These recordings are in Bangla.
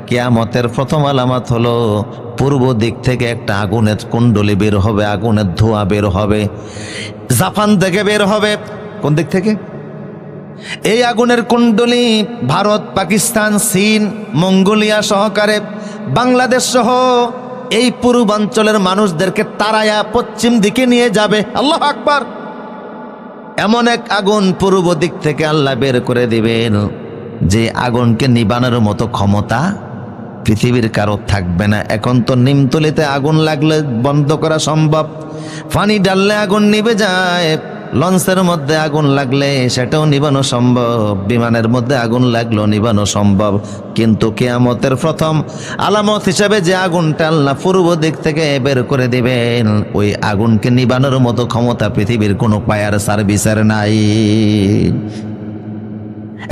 কিয়ামতের প্রথম আলামত হলো পূর্ব দিক থেকে একটা আগুনের কুণ্ডলী বের হবে, আগুনের ধোঁয়া বের হবে, জাপান থেকে বের হবে। কোন দিক থেকে? এই আগুনের কুণ্ডলী ভারত, পাকিস্তান, চীন, মঙ্গোলিয়া সহকারে বাংলাদেশ সহ এই পূর্বাঞ্চলের মানুষদেরকে তাড়ায়া পশ্চিম দিকে নিয়ে যাবে। আল্লাহু আকবার। এমন এক আগুন পূর্ব দিক থেকে আল্লাহ বের করে দিবেন যে আগুনকে নিবানোর মতো ক্ষমতা পৃথিবীর কারো থাকবে না। এখন তো নিমতলিতে আগুন লাগলে বন্ধ করা সম্ভব, পানি ডাললে আগুন নিভে যায়, লঞ্চের মধ্যে আগুন লাগলে সেটাও নিবানো সম্ভব, বিমানের মধ্যে আগুন লাগলেও নিবানো সম্ভব। কিন্তু কিয়ামতের প্রথম আলামত হিসেবে যে আগুনটা আল্লাহ পূর্ব দিক থেকে বের করে দিবেন, ওই আগুনকে নিবানোর মতো ক্ষমতা পৃথিবীর কোনো ফায়ার সার্ভিসের নাই।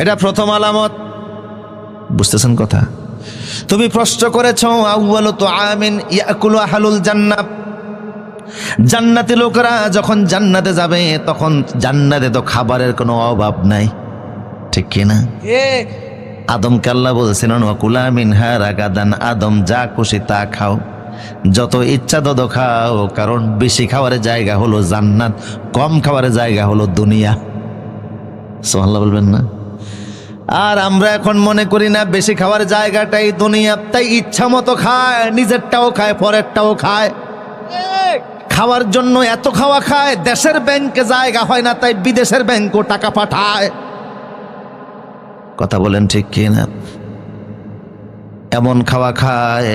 এটা প্রথম আলামত। বুঝতেছেন কথা? তুমি প্রশ্ন করেছো আউয়ালু তুআমিন ইয়াকুলু আহলুল জান্নাহ, জান্নাতি লোকেরা যখন জান্নাতে যাবে তখন জান্নাতে তো খাবারের কোনো অভাব নাই, ঠিক কিনা? আদমকে আল্লাহ বলছিলেন ওয়াকুলা মিনহা রাগাদান, আদম যা খুশি তা খাও, যত ইচ্ছা তত খাও, কারণ বেশি খাওয়ার জায়গা হলো জান্নাত, কম খাওয়ার জায়গা হলো দুনিয়া। সুবহানাল্লাহ বলবেন না? আর আমরা এখন মনে করি না বেশি খাওয়ার জায়গাটাই দুনিয়া, তাই ইচ্ছা মতো খায়, নিজেরটাও খায়, পরেরটাও খায়। খাওয়ার জন্য এত খাওয়া খায়, দেশের ব্যাংকে জায়গা হয় না, তাই বিদেশের ব্যাংকও টাকা পাঠায়। কথা বলেন ঠিক কি না? এমন খাওয়া খায়,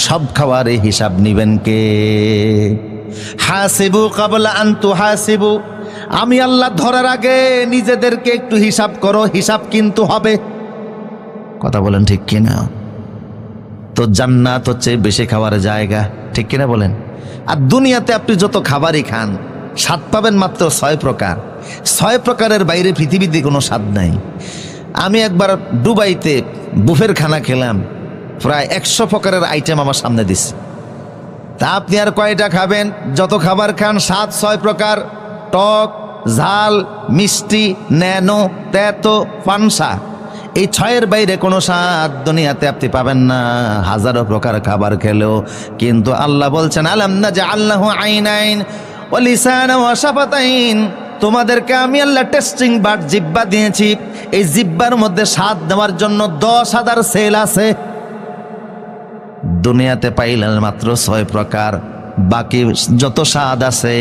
সব খাওয়ারে হিসাব নিবেন কে? হাসিবু কাবলা আন তুহাসিবু, আমি আল্লাহ ধরার আগে নিজেদেরকে একটু হিসাব করো, হিসাব কিন্তু হবে। কথা বলেন ঠিক কিনা? তো জান্নাত হচ্ছে বেশি খাওয়ার জায়গা, ঠিক কিনা বলেন? আর দুনিয়াতে আপনি যত খাবারই খান স্বাদ পাবেন মাত্র 6 প্রকার। 6 প্রকারের বাইরে পৃথিবীতে কোনো স্বাদ নাই। আমি একবার দুবাইতে বুফের খানা খেলাম, প্রায় 100 প্রকারের আইটেম আমার সামনে দিচ্ছে। তা আপনি আর কয়টা খাবেন? যত খাবার খান স্বাদ 6 প্রকার, টক, ঝাল, মিষ্টি, ন্যানো, তেতো, পানসা। এই 6-এর বাইরে কোনো স্বাদ দুনিয়াতে আপনি পাবেন না, হাজারো প্রকার খাবার খেলেও। কিন্তু আল্লাহ বলছেন আলাম নাজআল লাহু আইনাইন ওয়া লিসানান ওয়া শাফাতাইন, তোমাদেরকে আমি আল্লাহ টেস্টিং বাট জিহ্বা দিয়েছি, এই জিহ্বার মধ্যে স্বাদ দেওয়ার জন্য 10,000 সেল আছে। দুনিয়াতে পাইলেন মাত্র 6 প্রকার, বাকি যত স্বাদ আছে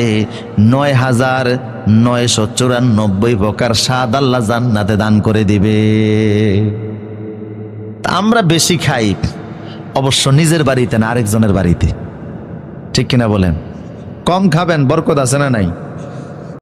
9,994 প্রকার স্বাদ আল্লাহ জান্নাতে দান করে দিবে। আমরা বেশি খাই অবশ্য নিজের বাড়িতে না, আরেকজনের বাড়িতে, ঠিক কিনা বলেন? কম খাবেন, বরকত আছে না নাই?